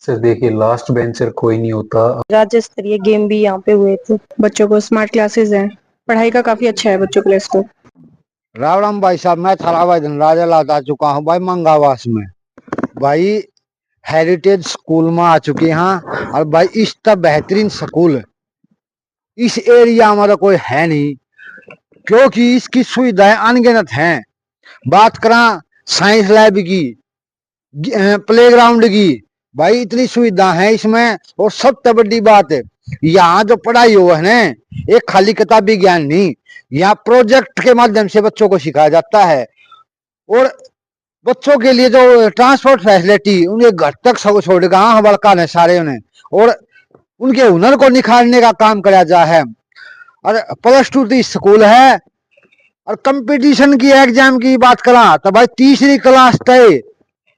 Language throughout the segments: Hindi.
सर देखिए, लास्ट बेंचर कोई नहीं होता। राज्य स्तरीय गेम भी यहाँ पे हुए थे। बच्चों को स्मार्ट क्लासेस हैं, पढ़ाई का काफी अच्छा है बच्चों के लिए स्कोप। राम राम भाई साहब, मैं थाराबाई धनराज आ चुका हूँ भाई मंगावास में। भाई हेरिटेज स्कूल में आ चुके हैं और भाई इस तरह बेहतरीन स्कूल इस एरिया में तो कोई है नहीं, क्योंकि इसकी सुविधाएं अनगिनत हैं। बात करा साइंस लैब की, प्लेग्राउंड की, भाई इतनी सुविधा है इसमें। और सबसे बड़ी बात है, यहाँ जो पढ़ाई हो है ना, एक खाली किताबी ज्ञान नहीं, यहाँ प्रोजेक्ट के माध्यम से बच्चों को सिखाया जाता है। और बच्चों के लिए जो ट्रांसपोर्ट फैसिलिटी उनके घर तक सब छोड़ेगा बड़का ने सारे उन्हें, और उनके हुनर को निखारने का काम कराया जा है। और +2 स्कूल है। और कंपटीशन की एग्जाम की बात करा तो भाई तीसरी क्लास तय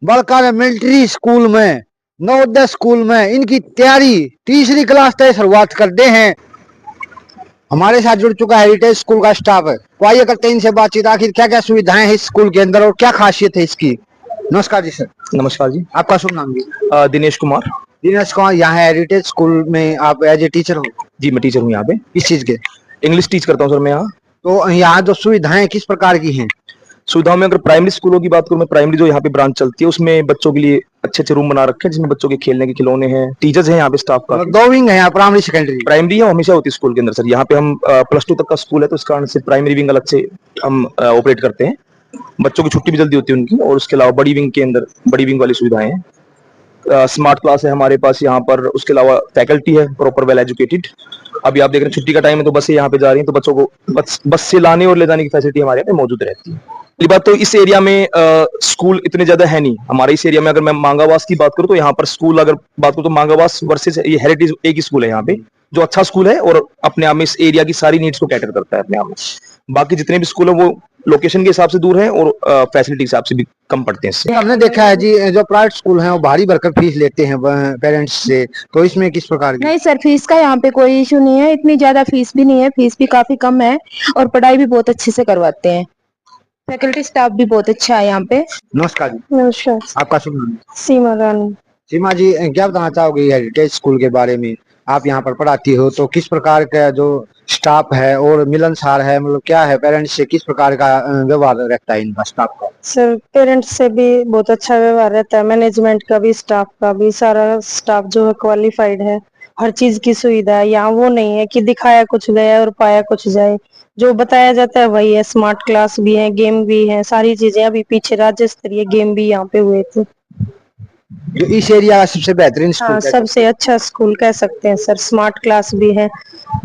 बड़का ने मिलिट्री स्कूल में, नवोदय स्कूल में इनकी तैयारी तीसरी क्लास तक शुरुआत करते हैं। हमारे साथ जुड़ चुका हेरिटेज स्कूल का स्टाफ है, तो आइए करते हैं इनसे बातचीत। आखिर क्या क्या सुविधाएं हैं इस स्कूल के अंदर और क्या खासियत है इसकी। नमस्कार जी सर। नमस्कार जी। आपका शुभ नाम जी? दिनेश कुमार। दिनेश कुमार, यहाँ हेरिटेज स्कूल में आप एज ए टीचर हो? जी मैं टीचर हूँ यहाँ पे। किस चीज के? इंग्लिश टीच करता हूँ सर मैं यहाँ। तो यहाँ जो सुविधाएं किस प्रकार की हैं? सुविधाओं में अगर प्राइमरी स्कूलों की बात करूँ, मैं प्राइमरी जो यहाँ पे ब्रांच चलती है उसमें बच्चों के लिए अच्छे अच्छे रूम बना रखे हैं, जिसमें बच्चों के खेलने के खिलौने हैं, टीचर्स हैं यहाँ पे, स्टाफ का। 2 विंग है यहाँ, प्राइमरी सेकेंडरी? प्राइमरी है हमेशा होती है स्कूल के अंदर सर। यहाँ पे हम +2 तक का स्कूल है, तो इस कारण से प्राइमरी विंग अलग से हम ऑपरेट करते हैं। बच्चों की छुट्टी भी जल्दी होती है उनकी। और उसके अलावा बड़ी विंग के अंदर बड़ी विंग वाली सुविधाएं हैं। स्मार्ट क्लास है हमारे पास यहाँ पर। उसके अलावा फैकल्टी है प्रॉपर वेल एजुकेटेड। अभी आप देख रहे हैं छुट्टी का टाइम है तो बसें यहाँ पे जा रही हैं, तो बच्चों को बस से लाने और ले जाने की फैसिलिटी हमारे यहाँ पे मौजूद रहती है। पहली बात तो इस एरिया में स्कूल इतने ज्यादा है नहीं हमारे इस एरिया में। अगर मैं मांगावास की बात करूँ तो यहाँ पर स्कूल अगर बात करूँ तो मांगावास वर्सेस ये हेरिटेज एक ही स्कूल है यहाँ पे, जो अच्छा स्कूल है और अपने आप में इस एरिया की सारी नीड्स को कैटर करता है अपने आप में। बाकी जितने भी स्कूल है वो लोकेशन के हिसाब से दूर है और फैसिलिटी के हिसाब से भी कम पड़ते हैं इससे। हमने देखा है जी, जो प्राइवेट स्कूल हैं वो भारी भरकर फीस लेते हैं पेरेंट्स से, तो इसमें किस प्रकार की? नहीं सर, फीस का यहाँ पे कोई इशू नहीं है, इतनी ज्यादा फीस भी नहीं है, फीस भी काफी कम है और पढ़ाई भी बहुत अच्छे से करवाते हैं। फैकल्टी स्टाफ भी बहुत अच्छा है यहाँ पे। नमस्कार जी। नमस्कार। आपका शुभ नाम? सीमा रानी। सीमा जी, क्या बताना चाहोगे हेरिटेज स्कूल के बारे में? आप यहाँ पर पढ़ाती हो तो किस प्रकार का जो स्टाफ है और मिलनसार है, मतलब क्या है, पेरेंट्स से किस प्रकार का व्यवहार रहता है इनका स्टाफ का? सर पेरेंट्स से भी बहुत अच्छा व्यवहार रहता है, मैनेजमेंट का भी, स्टाफ का भी। सारा स्टाफ जो है क्वालिफाइड है, हर चीज की सुविधा है यहाँ। वो नहीं है कि दिखाया कुछ गया और पाया कुछ जाए, जो बताया जाता है वही है। स्मार्ट क्लास भी है, गेम भी है, सारी चीजें। अभी पीछे राज्य स्तरीय गेम भी यहाँ पे हुए थे। जो इस एरिया का सबसे बेहतरीन स्कूल? हाँ, सबसे अच्छा स्कूल कह सकते हैं सर। स्मार्ट क्लास भी है,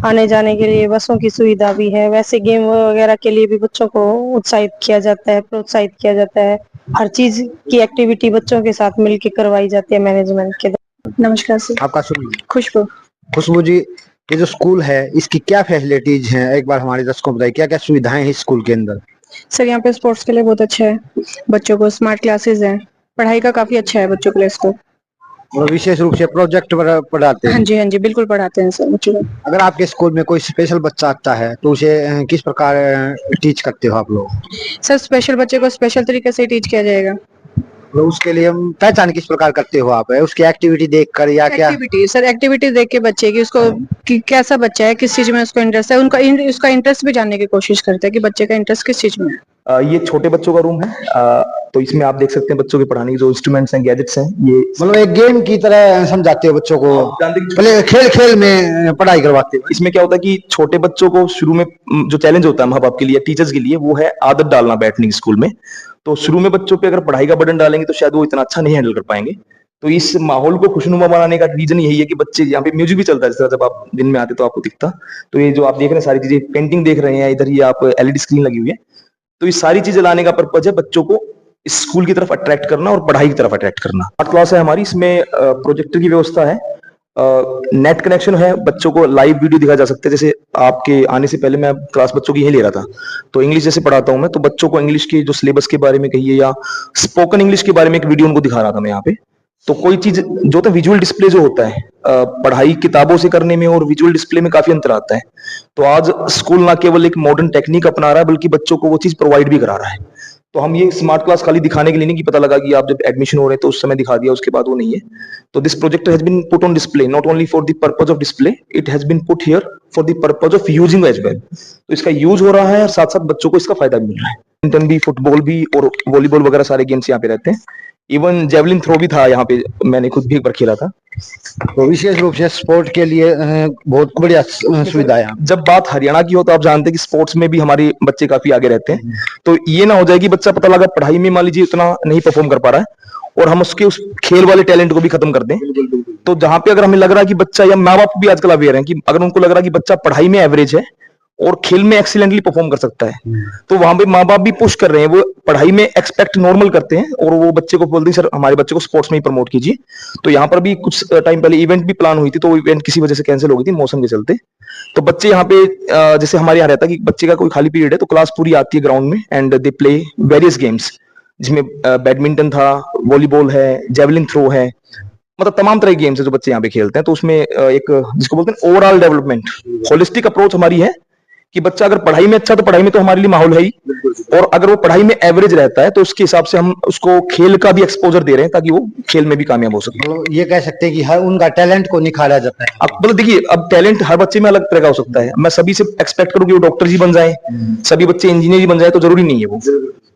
आने जाने के लिए बसों की सुविधा भी है। वैसे गेम वगैरह के लिए भी बच्चों को उत्साहित किया जाता है, प्रोत्साहित किया जाता है। हर चीज की एक्टिविटी बच्चों के साथ मिलकर करवाई जाती है मैनेजमेंट के द्वारा। नमस्कार सर। आपका शुभ नाम? खुशबू। खुशबू जी, ये जो स्कूल है इसकी क्या फैसिलिटीज हैं, एक बार हमारे दर्शकों को बताइए, क्या क्या सुविधाएं हैं इस स्कूल के अंदर? सर यहाँ पे स्पोर्ट्स के लिए बहुत अच्छा है, बच्चों को स्मार्ट क्लासेस हैं, पढ़ाई का काफी अच्छा है बच्चों के लिए स्कोप। और विशेष रूप से प्रोजेक्ट पढ़ाते हैं? हाँ जी, हाँ जी, बिल्कुल पढ़ाते हैं सर बच्चों को। अगर आपके स्कूल में कोई स्पेशल बच्चा आता है तो उसे किस प्रकार टीच करते हो आप लोग? सर स्पेशल बच्चे को स्पेशल तरीके से टीच किया जाएगा। तो उसके लिए हम पहचान किस प्रकार करते हो आप? उसकी एक्टिविटी देखकर या क्या? एक्टिविटी सर, एक्टिविटी देख के बच्चे की, उसको कि कैसा बच्चा है, किस चीज में उसको इंटरेस्ट है, उसका इंटरेस्ट भी जानने की कोशिश करते हैं कि बच्चे का इंटरेस्ट किस चीज में है। ये छोटे बच्चों का रूम है। तो इसमें आप देख सकते हैं बच्चों के पढ़ाने की जो इंस्ट्रूमेंट्स हैं, गैजेट्स हैं, ये मतलब एक गेम की तरह समझाते हो बच्चों को, पहले खेल खेल में पढ़ाई करवाते हो? इसमें क्या होता है कि छोटे बच्चों को शुरू में जो चैलेंज होता है माँ बाप के लिए, टीचर्स के लिए, वो है आदत डालना बैठने की स्कूल में। तो शुरू में बच्चों पे अगर पढ़ाई का बर्डन डालेंगे तो शायद वो इतना अच्छा नहीं हैंडल कर पाएंगे। तो इस माहौल को खुशनुमा बनाने का रीजन यही है कि बच्चे, यहाँ पे म्यूजिक भी चलता है, जिस तरह जब आप दिन में आते तो आपको दिखता। तो ये जो आप देख रहे हैं सारी चीजें, पेंटिंग देख रहे हैं इधर, ये आप LED स्क्रीन लगी हुई है, तो ये सारी चीजें लाने का पर्पज है बच्चों को इस स्कूल की तरफ अट्रैक्ट करना और पढ़ाई की तरफ अट्रैक्ट करना। स्मार्ट क्लास है हमारी, इसमें प्रोजेक्टर की व्यवस्था है, नेट कनेक्शन है, बच्चों को लाइव वीडियो दिखाया जा सकता है। जैसे आपके आने से पहले मैं क्लास बच्चों की यही ले रहा था, तो इंग्लिश जैसे पढ़ाता हूं मैं, तो बच्चों को इंग्लिश के जो सिलेबस के बारे में कहिए या स्पोकन इंग्लिश के बारे में एक वीडियो उनको दिखा रहा था मैं यहाँ पे। तो कोई चीज जो होता है विजुअल डिस्प्ले जो होता है, पढ़ाई किताबों से करने में और विजुअल डिस्प्ले में काफी अंतर आता है। तो आज स्कूल ना केवल एक मॉडर्न टेक्निक अपना रहा है बल्कि बच्चों को वो चीज प्रोवाइड भी करा रहा है। तो हम ये स्मार्ट क्लास खाली दिखाने के लिए नहीं कि पता लगा कि आप जब एडमिशन हो रहे हैं तो उस समय दिखा दिया, उसके बाद वो नहीं है। तो this projector has been put on display not only for the purpose of display, it has been put here for the purpose of using as well. तो इसका यूज हो रहा है और साथ साथ बच्चों को इसका फायदा भी मिल रहा है। बैडमिंटन भी, फुटबॉल भी और वॉलीबॉल वगैरह सारे गेम्स यहाँ पे रहते हैं। इवन जेवलिन थ्रो भी था यहाँ पे, मैंने खुद भी एक बार खेला था। तो विशेष रूप से स्पोर्ट के लिए बहुत बढ़िया सुविधा है। जब बात हरियाणा की हो तो आप जानते हैं कि स्पोर्ट्स में भी हमारे बच्चे काफी आगे रहते हैं। तो ये ना हो जाए कि बच्चा पता लगा पढ़ाई में मान लीजिए उतना नहीं परफॉर्म कर पा रहा है और हम उसके उस खेल वाले टैलेंट को भी खत्म कर दें। तो जहां पे अगर हमें लग रहा है कि बच्चा, या माँ बाप भी आजकल अवेयर हैं कि अगर उनको लग रहा है कि बच्चा पढ़ाई में एवरेज है और खेल में एक्सीलेंटली परफॉर्म कर सकता है, तो वहां पे माँ बाप भी पुश कर रहे हैं, वो पढ़ाई में एक्सपेक्ट नॉर्मल करते हैं और वो बच्चे को बोलते हैं सर हमारे बच्चे को स्पोर्ट्स में ही प्रमोट कीजिए। तो यहाँ पर भी कुछ टाइम पहले इवेंट भी प्लान हुई थी, तो वो इवेंट किसी वजह से कैंसिल हो गई थी मौसम के चलते। तो बच्चे यहाँ पे जैसे हमारे यहाँ रहता है कि बच्चे का कोई खाली पीरियड है तो क्लास पूरी आती है ग्राउंड में and they play various games, जिसमें बैडमिंटन था, वॉलीबॉल है, जेवलिन थ्रो है, मतलब तमाम तरह के गेम्स है जो बच्चे यहाँ पे खेलते हैं। तो उसमें एक जिसको बोलते हैं ओवरऑल डेवलपमेंट, होलिस्टिक अप्रोच हमारी है कि बच्चा अगर पढ़ाई में अच्छा तो पढ़ाई में तो हमारे लिए माहौल है ही, और अगर वो पढ़ाई में एवरेज रहता है तो उसके हिसाब से हम उसको खेल का भी एक्सपोजर दे रहे हैं ताकि वो खेल में भी कामयाब हो सके। तो ये कह सकते हैं कि हर उनका टैलेंट को निखारा जाता है। अब मतलब देखिए, अब टैलेंट हर बच्चे में अलग तरह का हो सकता है। मैं सभी से एक्सपेक्ट करूं कि वो डॉक्टर ही बन जाए, सभी बच्चे इंजीनियर ही बन जाए, तो जरूरी नहीं है वो।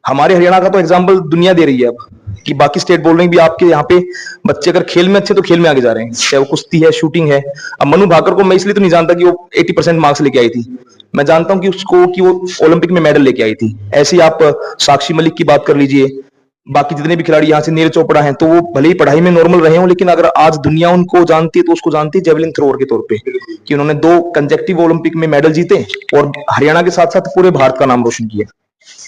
हमारे हरियाणा का तो एग्जाम्पल दुनिया दे रही है अब कि बाकी स्टेट बोल रही है भी आपके यहाँ पे बच्चे अगर खेल में अच्छे तो खेल में आगे जा रहे हैं, चाहे वो कुश्ती है, शूटिंग है। अब मनु भाकर को मैं इसलिए तो नहीं जानता कि वो 80% मार्क्स लेके आई थी, मैं जानता हूं कि वो ओलंपिक में मेडल लेके आई थी। ऐसे ही आप साक्षी मलिक की बात कर लीजिए, बाकी जितने भी खिलाड़ी यहाँ से, नीरज चोपड़ा हैं, तो वो भले ही पढ़ाई में नॉर्मल रहे हो, लेकिन अगर आज दुनिया उनको जानती है तो उसको जानती है जेवलिन थ्रोअर के तौर पे कि उन्होंने 2 कंसेक्टिव ओलंपिक में मेडल जीते और हरियाणा के साथ साथ पूरे भारत का नाम रोशन किया।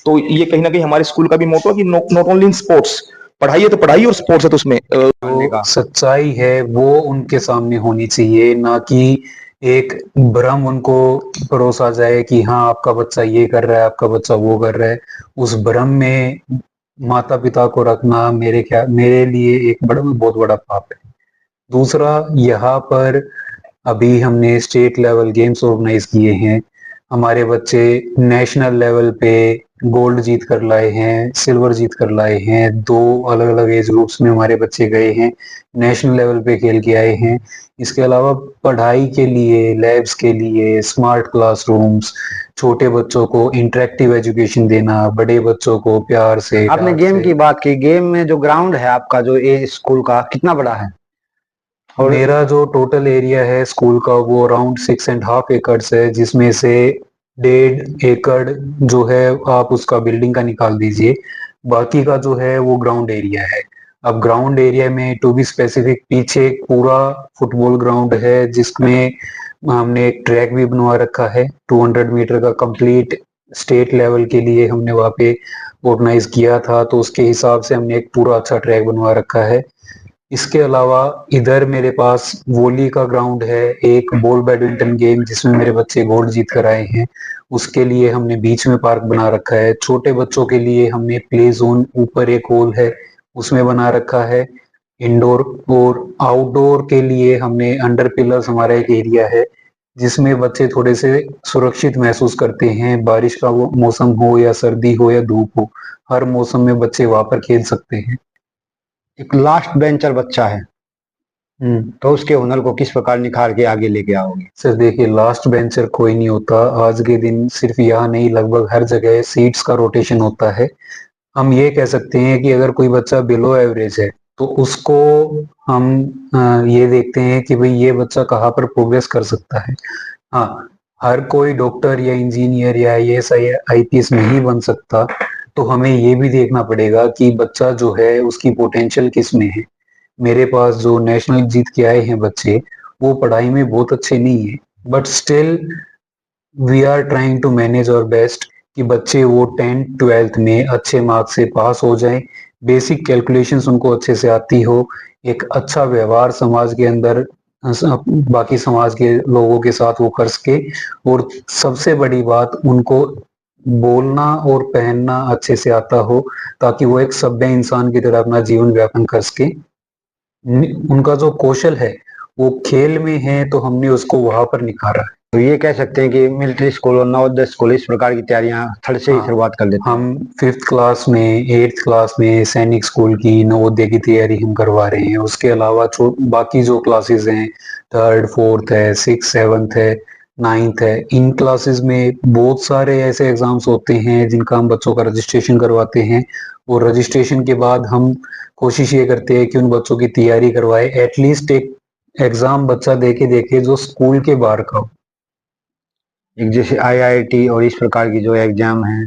तो ये कहीं ना कहीं हमारे स्कूल का भी मोटो है कि नॉट ओनली इन स्पोर्ट्स, पढ़ाई है तो पढ़ाई और स्पोर्ट्स है तो उसमें जो सच्चाई है वो उनके सामने होनी चाहिए, ना कि एक भ्रम उनको परोसा जाए कि हाँ आपका बच्चा ये कर रहा है, आपका बच्चा वो कर रहा है। उस भ्रम में माता पिता को रखना मेरे लिए एक बहुत बड़ा पाप है। दूसरा, यहाँ पर अभी हमने स्टेट लेवल गेम्स ऑर्गेनाइज किए हैं, हमारे बच्चे नेशनल लेवल पे गोल्ड जीत कर लाए हैं, सिल्वर जीत कर लाए हैं। 2 अलग अलग एज ग्रुप्स में हमारे बच्चे गए हैं, नेशनल लेवल पे खेल के आए हैं। इसके अलावा पढ़ाई के लिए, लैब्स के लिए स्मार्ट क्लासरूम्स, छोटे बच्चों को इंटरेक्टिव एजुकेशन देना, बड़े बच्चों को प्यार से। आपने गेम की बात की, गेम में जो ग्राउंड है आपका, जो ये स्कूल का कितना बड़ा है? और मेरा जो टोटल एरिया है स्कूल का वो अराउंड 6.5 एकड़ है, जिसमें से 1.5 एकड़ जो है आप उसका बिल्डिंग का निकाल दीजिए, बाकी का जो है वो ग्राउंड एरिया है। अब ग्राउंड एरिया में टू बी स्पेसिफिक पीछे एक पूरा फुटबॉल ग्राउंड है जिसमें हमने एक ट्रैक भी बनवा रखा है 200 मीटर का, कंप्लीट स्टेट लेवल के लिए हमने वहाँ पे ऑर्गेनाइज किया था, तो उसके हिसाब से हमने एक पूरा अच्छा ट्रैक बनवा रखा है। इसके अलावा इधर मेरे पास वॉली का ग्राउंड है, एक बॉल बैडमिंटन गेम जिसमें मेरे बच्चे गोल्ड जीत कर आए हैं, उसके लिए हमने बीच में पार्क बना रखा है। छोटे बच्चों के लिए हमने प्ले जोन ऊपर एक हॉल है उसमें बना रखा है इंडोर, और आउटडोर के लिए हमने अंडर पिलर्स हमारा एक एरिया है जिसमें बच्चे थोड़े से सुरक्षित महसूस करते हैं। बारिश का वो मौसम हो या सर्दी हो या धूप हो, हर मौसम में बच्चे वहां पर खेल सकते हैं। एक लास्ट बेंचर बच्चा है, तो उसके हुनर को किस प्रकार निखार के आगे लेके आओगे? सर देखिए, लास्ट बेंचर कोई नहीं होता। आज के दिन सिर्फ यहाँ नहीं, लगभग हर जगह सीट्स का रोटेशन होता है। हम ये कह सकते हैं कि अगर कोई बच्चा बिलो एवरेज है तो उसको हम ये देखते हैं कि भाई ये बच्चा कहाँ पर प्रोग्रेस कर सकता है। हाँ, हर कोई डॉक्टर या इंजीनियर या IAS IPS नहीं बन सकता, तो हमें ये भी देखना पड़ेगा कि बच्चा जो है उसकी पोटेंशियल किस में है। मेरे पास जो नेशनल जीत के आए हैं बच्चे, वो पढ़ाई में बहुत अच्छे नहीं है, but still we are trying to manage और बेस्ट कि बच्चे वो 10th 12th में अच्छे मार्क्स से पास हो जाएं, बेसिक कैलकुलेशंस उनको अच्छे से आती हो, एक अच्छा व्यवहार समाज के अंदर बाकी समाज के लोगों के साथ वो कर सके, और सबसे बड़ी बात उनको बोलना और पहनना अच्छे से आता हो ताकि वो एक सभ्य इंसान की तरह अपना जीवन व्यापन कर सके। उनका जो कौशल है वो खेल में है, तो हमने उसको वहां पर निखारा है। तो ये कह सकते हैं कि मिलिट्री स्कूल और नवोदय स्कूल इस प्रकार की तैयारियां थर्ड से ही हाँ, शुरुआत कर देते हैं। हम 5th क्लास में 8th क्लास में सैनिक स्कूल की नवोदय की तैयारी हम करवा रहे हैं। उसके अलावा बाकी जो क्लासेस हैं 3rd 4th है 6th 7th है 9th है, इन क्लासेस में बहुत सारे ऐसे एग्जाम्स होते हैं जिनका हम बच्चों का रजिस्ट्रेशन करवाते हैं और रजिस्ट्रेशन के बाद हम कोशिश ये करते हैं कि उन बच्चों की तैयारी करवाए, एटलीस्ट एक एग्जाम बच्चा देखे जो स्कूल के बाहर का हो। एक जैसे आईआईटी और इस प्रकार की जो एग्जाम है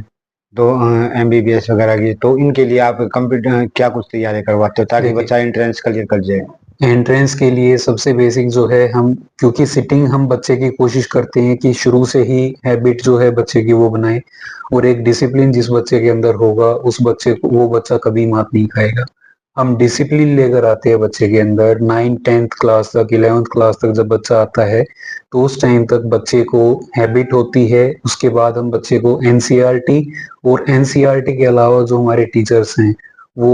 तो एमबीबीएस वगैरह की, तो इनके लिए आप कंप्यूटर क्या कुछ तैयारी करवाते हो ताकि देखिए, बच्चा एंट्रेंस क्लियर कर जाए? एंट्रेंस के लिए सबसे बेसिक जो है, हम क्योंकि सिटिंग हम बच्चे की कोशिश करते हैं कि शुरू से ही हैबिट जो है बच्चे की वो बनाए, और एक डिसिप्लिन जिस बच्चे के अंदर होगा उस बच्चे को वो बच्चा कभी मात नहीं खाएगा। हम डिसिप्लिन लेकर आते हैं बच्चे के अंदर 9th 10th क्लास तक 11th क्लास तक जब बच्चा आता है तो उस टाइम तक बच्चे को हैबिट होती है। उसके बाद हम बच्चे को एनसीईआरटी और एनसीईआरटी के अलावा जो हमारे टीचर्स हैं वो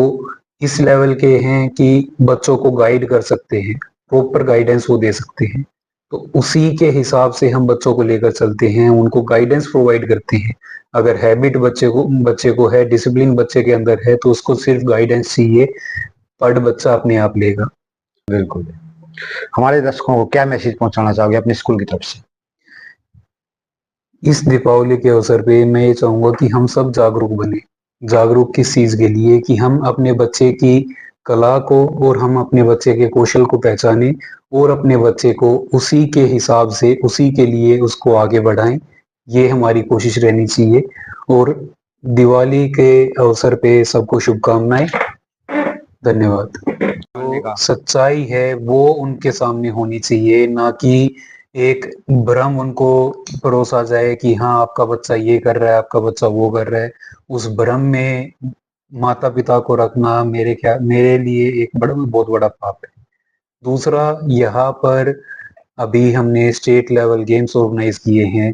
इस लेवल के हैं कि बच्चों को गाइड कर सकते हैं, प्रॉपर गाइडेंस वो दे सकते हैं। तो उसी के हिसाब से हम बच्चों को लेकर चलते हैं, उनको गाइडेंस प्रोवाइड करते हैं। अगर हैबिट बच्चे को है, डिसिप्लिन बच्चे के अंदर है, तो उसको सिर्फ गाइडेंस चाहिए, पढ़ बच्चा अपने आप लेगा। बिल्कुल। हमारे दर्शकों को क्या मैसेज पहुंचाना चाहोगे अपने स्कूल की तरफ से? इस दीपावली के अवसर पे मैं ये चाहूंगा कि हम सब जागरूक बने। जागरूक किस चीज के लिए? कि हम अपने बच्चे की कला को और हम अपने बच्चे के कौशल को पहचाने और अपने बच्चे को उसी के हिसाब से उसी के लिए उसको आगे बढ़ाएं। ये हमारी कोशिश रहनी चाहिए। और दिवाली के अवसर पे सबको शुभकामनाएं। धन्यवाद। जो सच्चाई है वो उनके सामने होनी चाहिए, ना कि एक भ्रम उनको परोसा जाए कि हाँ आपका बच्चा ये कर रहा है, आपका बच्चा वो कर रहा है। उस भ्रम में माता पिता को रखना मेरे लिए एक बहुत बड़ा पाप है। दूसरा, यहाँ पर अभी हमने स्टेट लेवल गेम्स ऑर्गेनाइज किए हैं।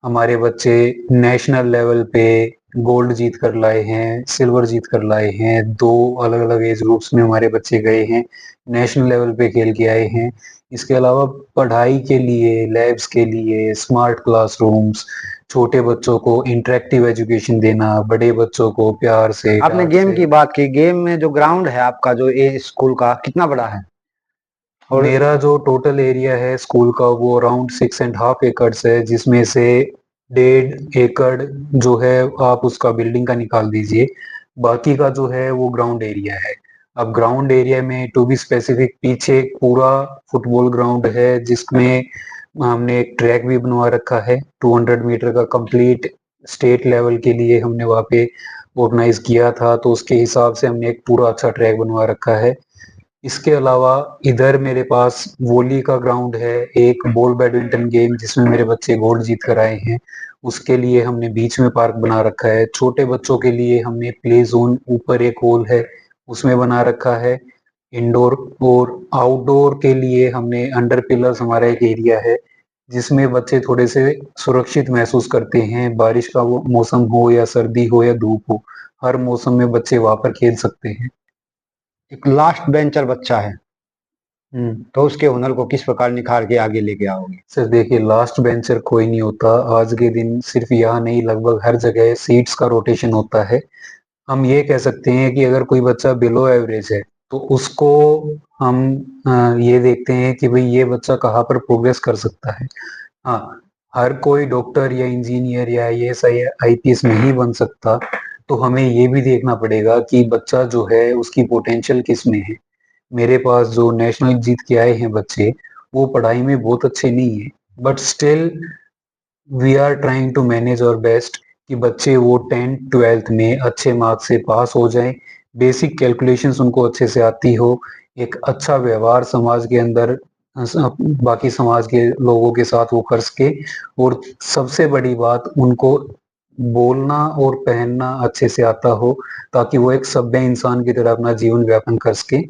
हमारे बच्चे नेशनल लेवल पे गोल्ड जीत कर लाए हैं, सिल्वर जीत कर लाए हैं। 2 अलग अलग एज ग्रुप्स में हमारे बच्चे गए हैं, नेशनल लेवल पे खेल के आए हैं। इसके अलावा पढ़ाई के लिए, लैब्स के लिए स्मार्ट क्लासरूम्स, छोटे बच्चों को इंटरेक्टिव एजुकेशन देना, बड़े बच्चों को प्यार से आपने गेम की बात की, गेम में जो ग्राउंड है आपका जो ये स्कूल का कितना बड़ा है? और मेरा जो टोटल एरिया है स्कूल का वो अराउंड 6.5 एकड़ है, जिसमें से 1.5 एकड़ जो है आप उसका बिल्डिंग का निकाल दीजिए, बाकी का जो है वो ग्राउंड एरिया है। अब ग्राउंड एरिया में टू बी स्पेसिफिक पीछे एक पूरा फुटबॉल ग्राउंड है जिसमें हमने एक ट्रैक भी बनवा रखा है 200 मीटर का, कंप्लीट स्टेट लेवल के लिए हमने वहाँ पे ऑर्गेनाइज किया था, तो उसके हिसाब से हमने एक पूरा अच्छा ट्रैक बनवा रखा है। इसके अलावा इधर मेरे पास वॉली का ग्राउंड है, एक बॉल बैडमिंटन गेम जिसमें मेरे बच्चे गोल्ड जीत कर आए हैं, उसके लिए हमने बीच में पार्क बना रखा है। छोटे बच्चों के लिए हमने प्ले जोन ऊपर एक हॉल है उसमें बना रखा है इंडोर, और आउटडोर के लिए हमने अंडर पिलर्स हमारा एक एरिया है जिसमें बच्चे थोड़े से सुरक्षित महसूस करते हैं। बारिश का वो मौसम हो या सर्दी हो या धूप हो, हर मौसम में बच्चे वहां पर खेल सकते हैं। एक लास्ट बेंचर बच्चा है तो उसके हुनर को किस प्रकार निखार के आगे लेके आओगे? सर देखिए, लास्ट बेंचर कोई नहीं होता। आज के दिन सिर्फ यहाँ नहीं, लगभग हर जगह सीट्स का रोटेशन होता है। हम ये कह सकते हैं कि अगर कोई बच्चा बिलो एवरेज है तो उसको हम ये देखते हैं कि भाई ये बच्चा कहाँ पर प्रोग्रेस कर सकता है। हाँ, हर कोई डॉक्टर या इंजीनियर या आईएएस आईपीएस नहीं बन सकता, तो हमें ये भी देखना पड़ेगा कि बच्चा जो है उसकी पोटेंशियल किस में है। मेरे पास जो नेशनल जीत के आए हैं बच्चे, वो पढ़ाई में बहुत अच्छे नहीं है, but still we are trying to manage और बेस्ट कि बच्चे वो 10th 12th में अच्छे मार्क्स से पास हो जाएं, बेसिक कैलकुलेशंस उनको अच्छे से आती हो, एक अच्छा व्यवहार समाज के अंदर बाकी समाज के लोगों के साथ वो कर सके, और सबसे बड़ी बात उनको बोलना और पहनना अच्छे से आता हो, ताकि वो एक सभ्य इंसान की तरह अपना जीवन व्यापन कर सके।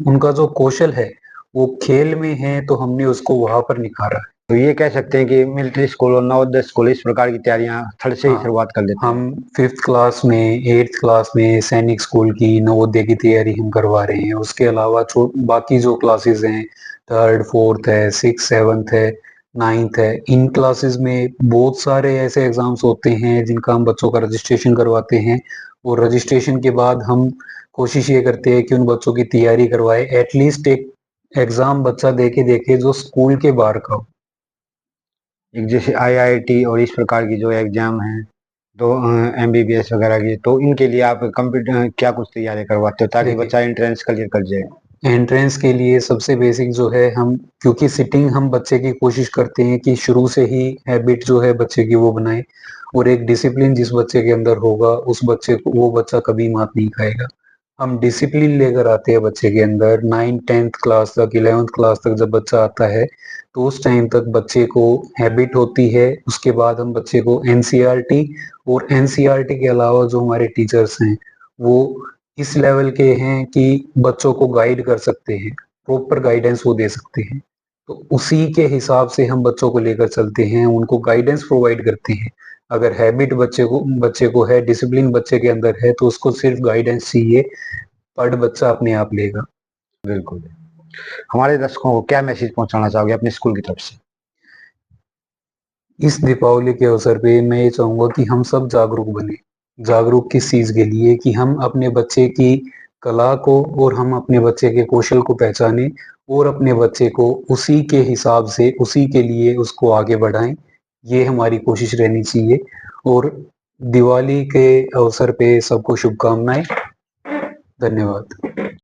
उनका जो कौशल है वो खेल में है, तो हमने उसको वहां पर निखारा है। तो ये कह सकते हैं कि मिलिट्री स्कूल और नवोदय स्कूल इस प्रकार की तैयारियां थर्ड से ही शुरुआत कर देते हैं। हम 5th क्लास में 8th क्लास में सैनिक स्कूल की नवोदय की तैयारी हम करवा रहे हैं। उसके अलावा बाकी जो क्लासेस हैं 3rd 4th है 6th 7th है 9th है, इन क्लासेस में बहुत सारे ऐसे एग्जाम्स होते हैं जिनका हम बच्चों का रजिस्ट्रेशन करवाते हैं, और रजिस्ट्रेशन के बाद हम कोशिश ये करते हैं कि उन बच्चों की तैयारी करवाए, एटलीस्ट एक एग्जाम बच्चा देखे जो स्कूल के बाहर का हो। एक जैसे आईआईटी और इस प्रकार की जो एग्जाम है, तो एमबीबीएस वगैरह की, तो इनके लिए आप कंप्यूटर क्या कुछ तैयारी करवाते हो ताकि देखिए, बच्चा एंट्रेंस क्लियर कर जाए? एंट्रेंस के लिए सबसे बेसिक जो है, हम क्योंकि सिटिंग हम बच्चे की कोशिश करते हैं कि शुरू से ही हैबिट जो है बच्चे की वो बनाए, और एक डिसिप्लिन जिस बच्चे के अंदर होगा उस बच्चे को वो बच्चा कभी मात नहीं खाएगा। हम डिसिप्लिन लेकर आते हैं बच्चे के अंदर 9th-10th क्लास तक, 11th क्लास तक जब बच्चा आता है तो उस टाइम तक बच्चे को हैबिट होती है। उसके बाद हम बच्चे को एनसीईआरटी और एनसीईआरटी के अलावा जो हमारे टीचर्स हैं वो इस लेवल के हैं कि बच्चों को गाइड कर सकते हैं, प्रॉपर गाइडेंस वो दे सकते हैं। तो उसी के हिसाब से हम बच्चों को लेकर चलते हैं, उनको गाइडेंस प्रोवाइड करते हैं। अगर हैबिट बच्चे को है, डिसिप्लिन बच्चे के अंदर है, तो उसको सिर्फ गाइडेंस चाहिए, पढ़ बच्चा अपने आप लेगा। बिल्कुल। हमारे दर्शकों को क्या मैसेज पहुंचाना चाहोगे अपने स्कूल की तरफ से? इस दीपावली के अवसर पे मैं ये चाहूंगा कि हम सब जागरूक बने। जागरूक किस चीज के लिए? कि हम अपने बच्चे की कला को और हम अपने बच्चे के कौशल को पहचानें और अपने बच्चे को उसी के हिसाब से, उसी के लिए उसको आगे बढ़ाएं। ये हमारी कोशिश रहनी चाहिए। और दिवाली के अवसर पे सबको शुभकामनाएं। धन्यवाद।